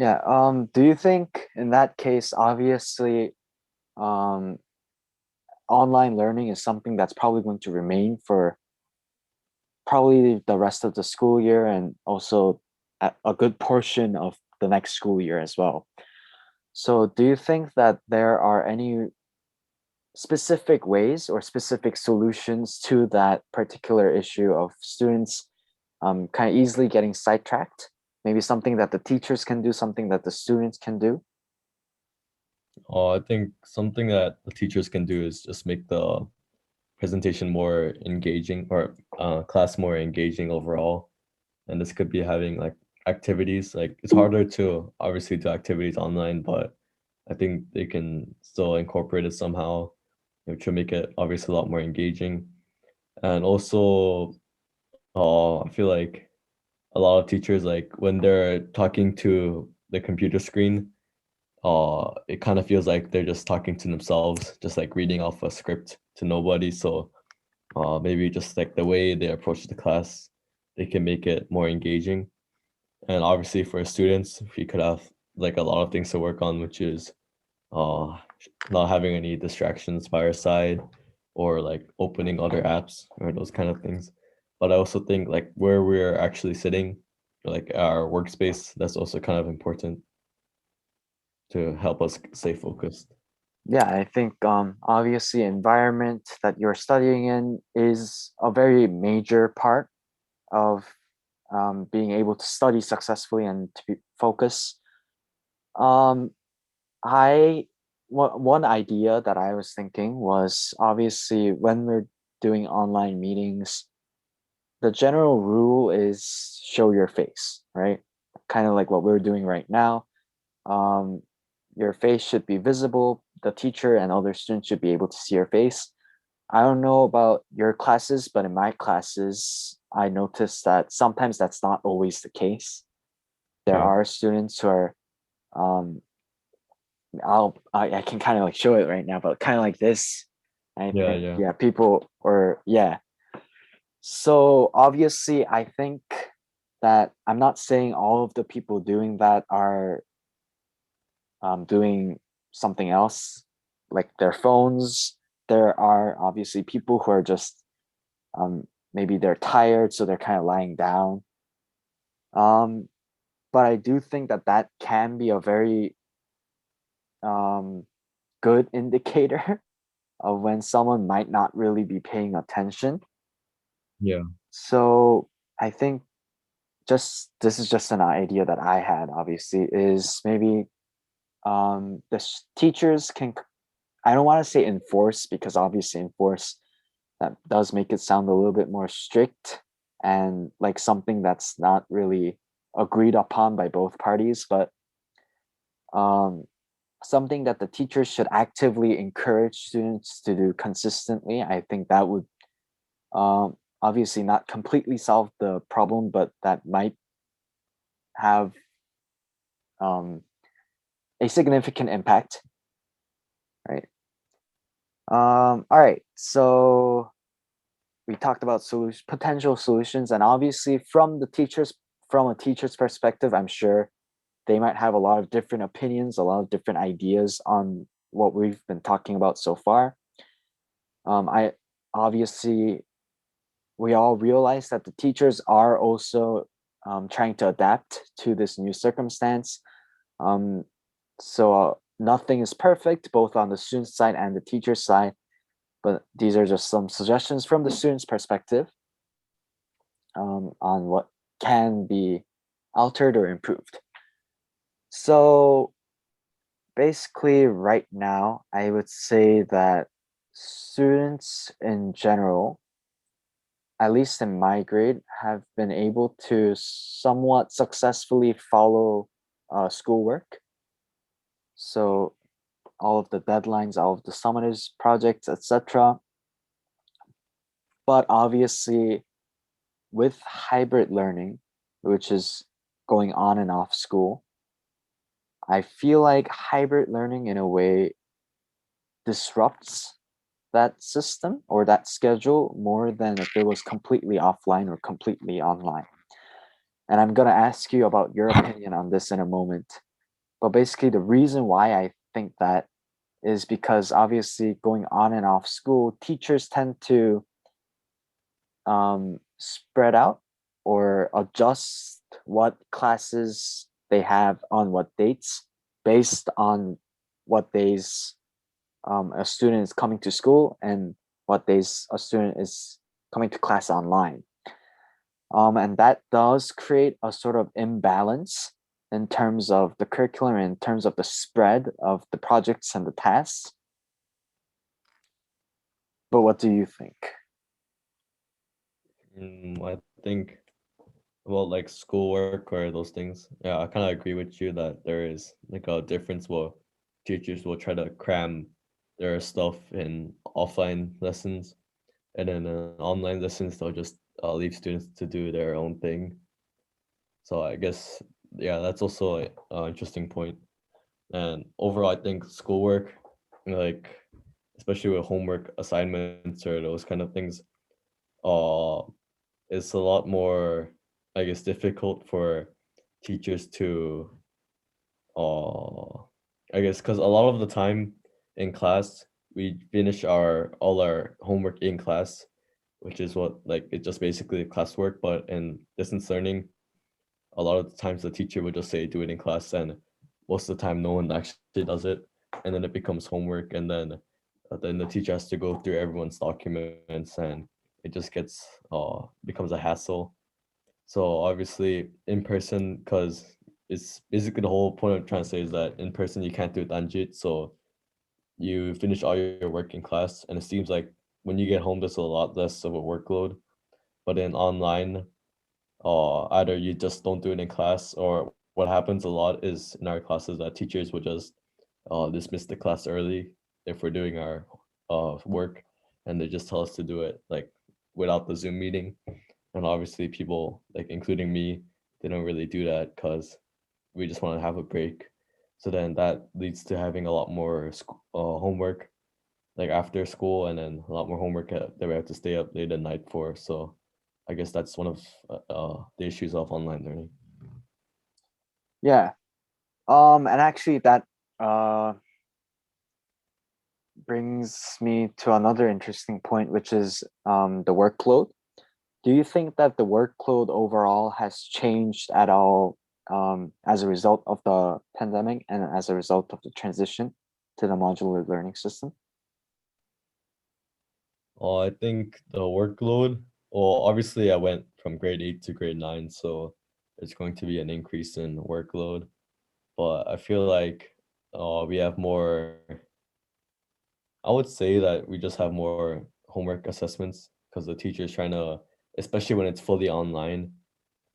Yeah. Do you think in that case, obviously, um, online learning is something that's probably going to remain for probably the rest of the school year and also a good portion of the next school year as well. So, do you think that there are any specific ways or specific solutions to that particular issue of students kind of easily getting sidetracked? Maybe something that the teachers can do, something that the students can do? I think something that the teachers can do is just make the presentation more engaging or class more engaging overall. And this could be having like activities. Like it's harder to obviously do activities online, but I think they can still incorporate it somehow, to make it obviously a lot more engaging. And also, I feel like a lot of teachers, like when they're talking to the computer screen, it kind of feels like they're just talking to themselves, just like reading off a script to nobody. So maybe just like the way they approach the class, they can make it more engaging. And obviously for students, we could have like a lot of things to work on, which is uh not having any distractions by our side or like opening other apps or those kind of things. But I also think like where we're actually sitting, like our workspace, that's also kind of important to help us stay focused. Yeah, I think obviously environment that you're studying in is a very major part of being able to study successfully and to be focus. Um, I one idea that I was thinking was obviously when we're doing online meetings, the general rule is show your face, right? Kind of like what we're doing right now. Um, your face should be visible. The teacher and other students should be able to see your face. I don't know about your classes, but in my classes, I noticed that sometimes that's not always the case. There Yeah. are students who are, um, I can kind of like show it right now, but kind of like this. I Yeah, think, yeah. yeah, people or yeah. So obviously, I think that I'm not saying all of the people doing that are doing something else, like their phones. There are obviously people who are just um, maybe they're tired, so they're kind of lying down. Um, but I do think that that can be a very um, good indicator of when someone might not really be paying attention. Yeah. So I think just this is just an idea that I had, obviously, is maybe teachers can, I don't want to say enforce because obviously enforce that does make it sound a little bit more strict and like something that's not really agreed upon by both parties, but um, something that the teachers should actively encourage students to do consistently. I think that would obviously not completely solve the problem, but that might have um, a significant impact, right? All right, so we talked about potential solutions, and obviously from a teacher's perspective, I'm sure they might have a lot of different opinions, a lot of different ideas on what we've been talking about so far. I obviously we all realize that the teachers are also trying to adapt to this new circumstance. Um, so nothing is perfect, both on the student side and the teacher side. But these are just some suggestions from the student's perspective on what can be altered or improved. So basically, right now, I would say that students in general, at least in my grade, have been able to somewhat successfully follow schoolwork. So all of the deadlines, all of the summative projects, etc. But obviously, with hybrid learning, which is going on and off school, I feel like hybrid learning in a way disrupts that system or that schedule more than if it was completely offline or completely online. And I'm going to ask you about your opinion on this in a moment. But basically, the reason why I think that is because obviously going on and off school, teachers tend to spread out or adjust what classes they have on what dates based on what days a student is coming to school and what days a student is coming to class online. And that does create a sort of imbalance in terms of the curriculum, in terms of the spread of the projects and the tasks. But what do you think? I think, well, like schoolwork or those things. Yeah, I kind of agree with you that there is like a difference. Well, teachers will try to cram their stuff in offline lessons, and then online lessons they'll just leave students to do their own thing. So I guess yeah, that's also an interesting point. And overall, I think schoolwork, like especially with homework assignments or those kind of things, uh, it's a lot more, I guess, difficult for teachers to, uh, I guess, because a lot of the time in class we finish our all our homework in class, which is what like it's just basically classwork. But in distance learning, a lot of the times the teacher would just say do it in class, and most of the time no one actually does it, and then it becomes homework, and then the teacher has to go through everyone's documents, and it just gets becomes a hassle. So obviously in person, because it's basically the whole point I'm trying to say is that in person you can't do danjit, so you finish all your work in class, and it seems like when you get home there's a lot less of a workload. But in online, either you just don't do it in class, or what happens a lot is in our classes that teachers would just dismiss the class early if we're doing our work, and they just tell us to do it like without the Zoom meeting. And obviously people like including me, they don't really do that because we just want to have a break. So then that leads to having a lot more homework like after school, and then a lot more homework that we have to stay up late at night for. So I guess that's one of the issues of online learning. Yeah. And actually that uh brings me to another interesting point, which is the workload. Do you think that the workload overall has changed at all as a result of the pandemic and as a result of the transition to the modular learning system? I think the workload, well, obviously I went from grade 8 to grade 9, so there's going to be an increase in workload. But I feel like we have more, I would say that we just have more homework assessments because the teacher's trying to, especially when it's fully online,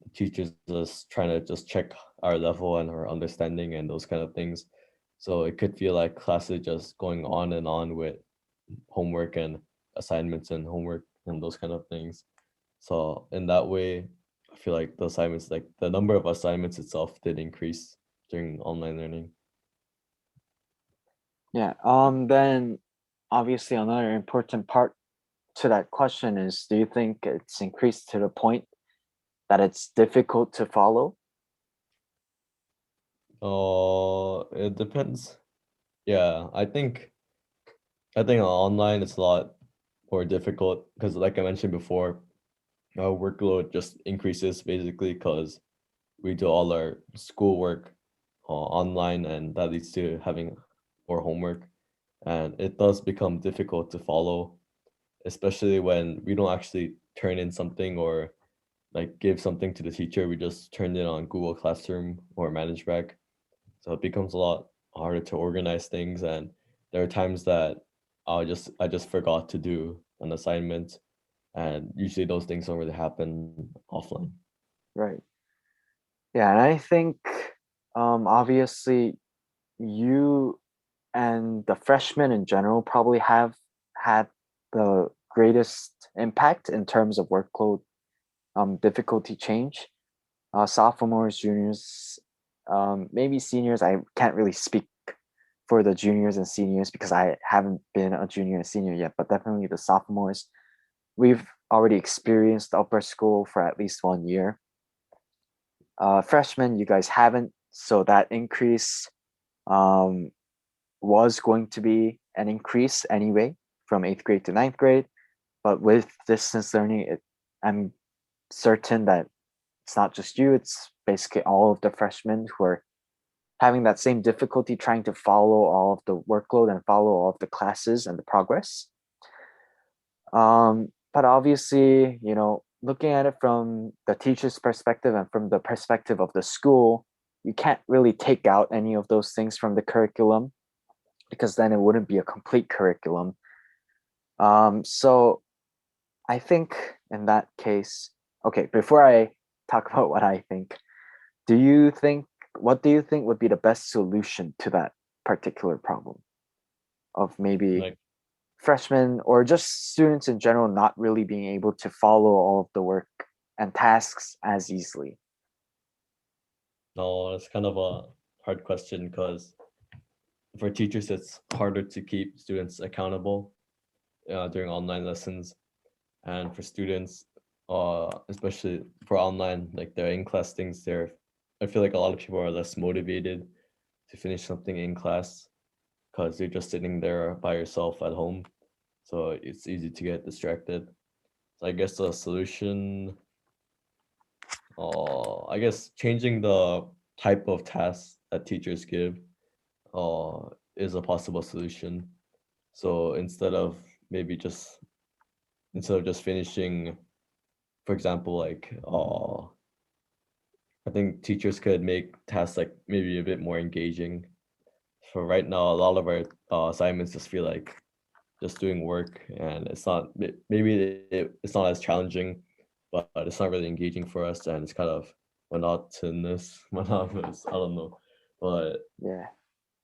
the teacher's just trying to just check our level and our understanding and those kind of things. So it could feel like classes just going on and on with homework and assignments and homework and those kind of things. So in that way, I feel like the assignments, like the number of assignments itself did increase during online learning. Yeah. Then obviously another important part to that question is, do you think it's increased to the point that it's difficult to follow? It depends. Yeah, I think online it's a lot more difficult because, like I mentioned before, our workload just increases basically because we do all our schoolwork online, and that leads to having more homework, and it does become difficult to follow, especially when we don't actually turn in something or like give something to the teacher. We just turn it on Google Classroom or ManageBack, so it becomes a lot harder to organize things. And there are times that I just forgot to do an assignment, and usually those things don't really happen offline. Right. Yeah, and I think obviously you and the freshmen in general probably have had the greatest impact in terms of workload difficulty change. Sophomores, juniors, maybe seniors. I can't really speak for the juniors and seniors because I haven't been a junior and senior yet, but definitely the sophomores. We've already experienced upper school for at least 1 year. Freshmen, you guys haven't, so that increase um, was going to be an increase anyway from eighth grade to ninth grade. But with distance learning, I'm certain that it's not just you, it's basically all of the freshmen who are having that same difficulty trying to follow all of the workload and follow all of the classes and the progress. But obviously, looking at it from the teacher's perspective and from the perspective of the school, you can't really take out any of those things from the curriculum because then it wouldn't be a complete curriculum. So I think in that case, okay, before I talk about what I think, what do you think would be the best solution to that particular problem of maybe Like, freshmen or just students in general not really being able to follow all of the work and tasks as easily? no, it's kind of a hard question because for teachers, it's harder to keep students accountable during online lessons, and for students, especially for online, like their in-class things, I feel like a lot of people are less motivated to finish something in class because you're just sitting there by yourself at home, so it's easy to get distracted. So I guess the solution, I guess changing the type of tasks that teachers give, is a possible solution. So maybe just instead of just finishing, for example, like I think teachers could make tasks like maybe a bit more engaging. For right now, a lot of our assignments just feel like just doing work, and it's not as challenging, but it's not really engaging for us, and it's kind of monotonous. I don't know, but Yeah.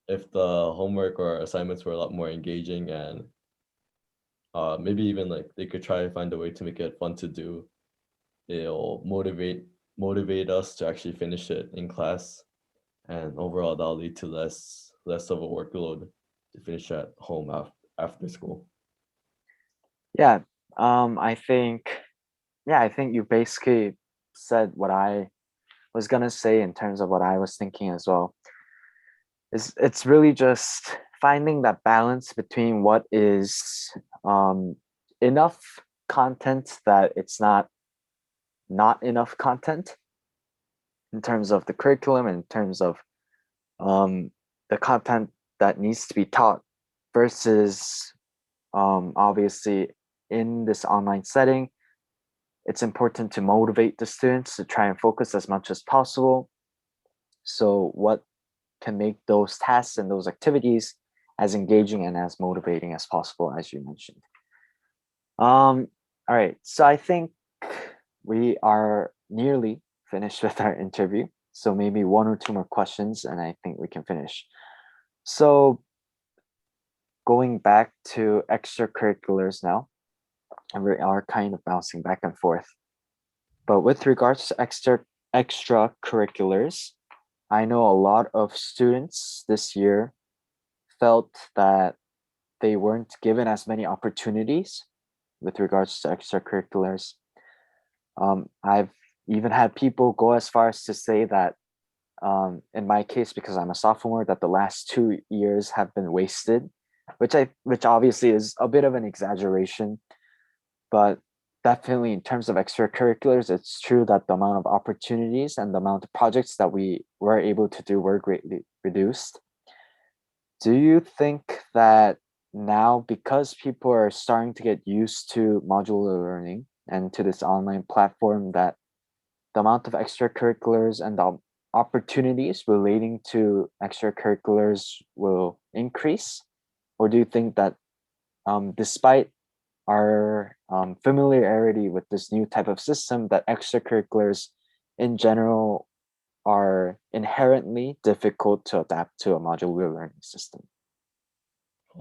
if the homework or assignments were a lot more engaging, and maybe even like they could try to find a way to make it fun to do, it'll motivate us to actually finish it in class, and overall that'll lead to less of a workload to finish at home after school. Yeah. I think, yeah, I think you basically said what I was gonna say in terms of what I was thinking as well. It's really just finding that balance between what is um, enough content that it's not enough content in terms of the curriculum, in terms of um, the content that needs to be taught versus obviously in this online setting, it's important to motivate the students to try and focus as much as possible. So what can make those tasks and those activities as engaging and as motivating as possible, as you mentioned. All right, so I think we are nearly finished with our interview. So maybe one or two more questions, and I think we can finish. So going back to extracurriculars now, and we are kind of bouncing back and forth. But with regards to extracurriculars, I know a lot of students this year felt that they weren't given as many opportunities with regards to extracurriculars. I've even had people go as far as to say that, in my case, because I'm a sophomore, that the last 2 years have been wasted, which obviously is a bit of an exaggeration, but definitely in terms of extracurriculars, it's true that the amount of opportunities and the amount of projects that we were able to do were greatly reduced. Do you think that now, because people are starting to get used to modular learning and to this online platform, that the amount of extracurriculars and the opportunities relating to extracurriculars will increase? Or do you think that despite our familiarity with this new type of system, that extracurriculars in general are inherently difficult to adapt to a modular learning system?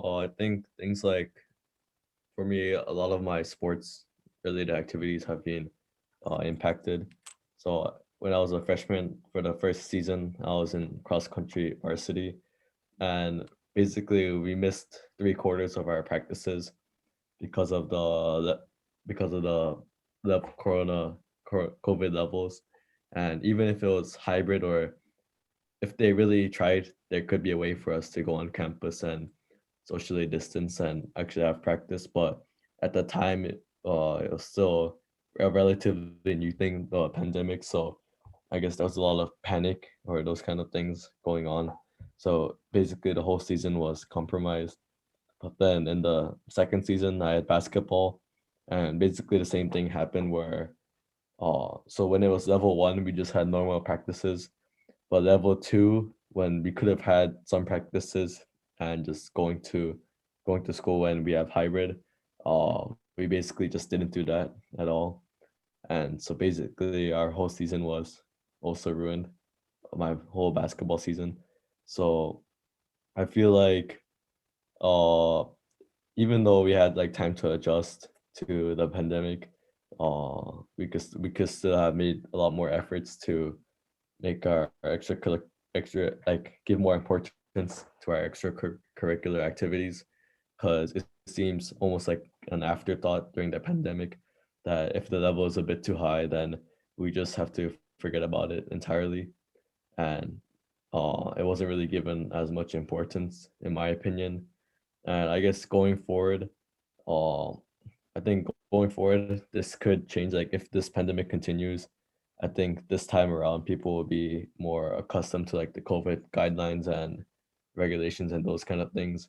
I think things like, for me, a lot of my sports related activities have been impacted. So when I was a freshman for the first season, I was in cross country varsity, and basically we missed 3 quarters of our practices because of the COVID levels. And even if it was hybrid or if they really tried, there could be a way for us to go on campus and socially distance and actually have practice. But at the time, it was still a relatively new thing, the pandemic. So I guess there was a lot of panic or those kind of things going on. So basically, the whole season was compromised. But then in the second season, I had basketball, and basically the same thing happened where, so when it was level one, we just had normal practices, but level two, when we could have had some practices and just going to school when we have hybrid, we basically just didn't do that at all. And so basically our whole season was also ruined, my whole basketball season. So I feel like uh even though we had like time to adjust to the pandemic, we could still have made a lot more efforts to make our extra like give more importance to our extracurricular activities, because it seems almost like an afterthought during the pandemic that if the level is a bit too high, then we just have to forget about it entirely. And it wasn't really given as much importance, in my opinion. And I guess going forward, uh, I think going forward, this could change. Like if this pandemic continues, I think this time around people will be more accustomed to like the COVID guidelines and regulations and those kind of things,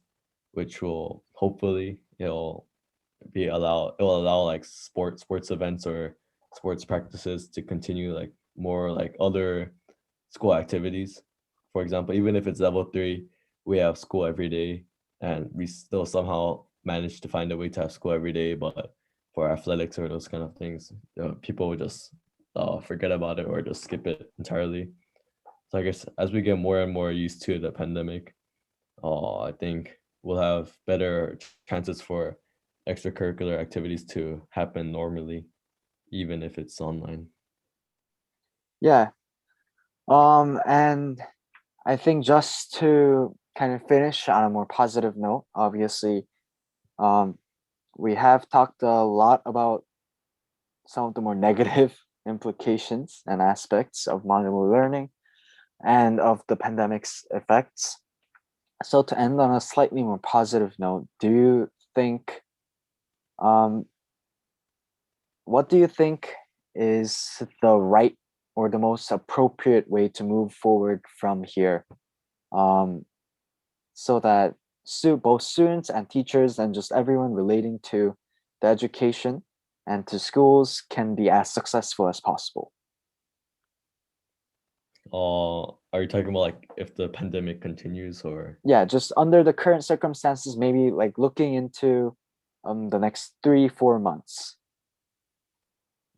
which will hopefully it will allow like sports events or sports practices to continue, like more like other school activities. For example, even if it's level three, we have school every day, and we still somehow manage to find a way to have school every day. But for athletics or those kind of things, people would just forget about it or just skip it entirely. So I guess as we get more and more used to the pandemic, I think we'll have better chances for extracurricular activities to happen normally, even if it's online. Yeah. And I think just to kind of finish on a more positive note, obviously, um, we have talked a lot about some of the more negative implications and aspects of modern learning and of the pandemic's effects. So to end on a slightly more positive note, um, what do you think is the right or the most appropriate way to move forward from here? Um, so that both students and teachers and just everyone relating to the education and to schools can be as successful as possible. Are you talking about like if the pandemic continues or? Yeah, just under the current circumstances, maybe like looking into the next 3-4 months.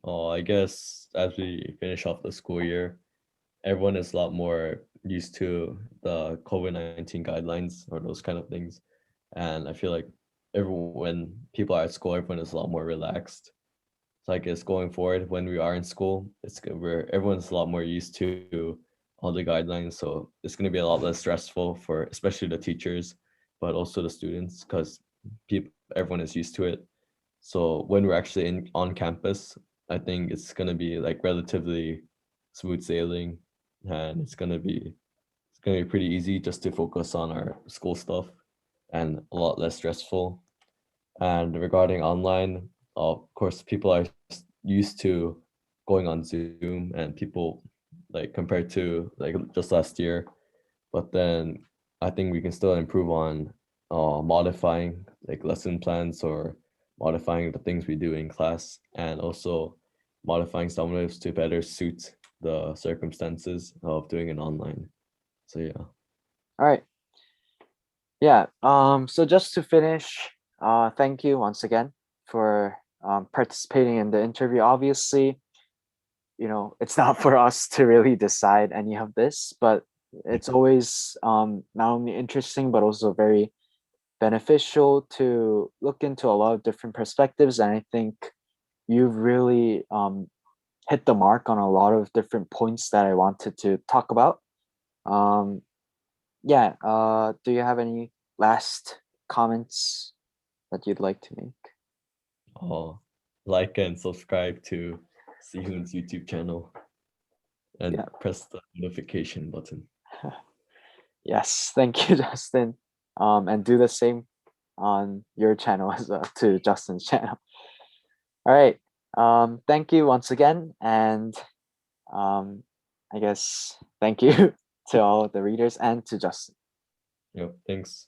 I guess as we finish off the school year, everyone is a lot more used to the COVID-19 guidelines or those kind of things. And I feel like everyone, when people are at school, everyone is a lot more relaxed. So I guess going forward, when we are in school, it's good where everyone's a lot more used to all the guidelines. So it's going to be a lot less stressful for especially the teachers, but also the students, because everyone is used to it. So when we're actually in on campus, I think it's gonna be like relatively smooth sailing, and it's gonna be pretty easy just to focus on our school stuff and a lot less stressful. And regarding online, of course, people are used to going on Zoom, and people like compared to like just last year. But then I think we can still improve on modifying like lesson plans or modifying the things we do in class, and also modifying some of those to better suit the circumstances of doing it online. So yeah. All right. Yeah. So just to finish, thank you once again for participating in the interview. Obviously, it's not for us to really decide any of this, but it's always not only interesting but also very beneficial to look into a lot of different perspectives. And I think you've really hit the mark on a lot of different points that I wanted to talk about. Um, yeah. Do you have any last comments that you'd like to make? Like and subscribe to Sehun's YouTube channel and Yeah. press the notification button. Yes, thank you, Justin. And do the same on your channel as well, to Justin's channel. All right. Thank you once again, and I guess thank you to all the readers and to Justin. Thanks.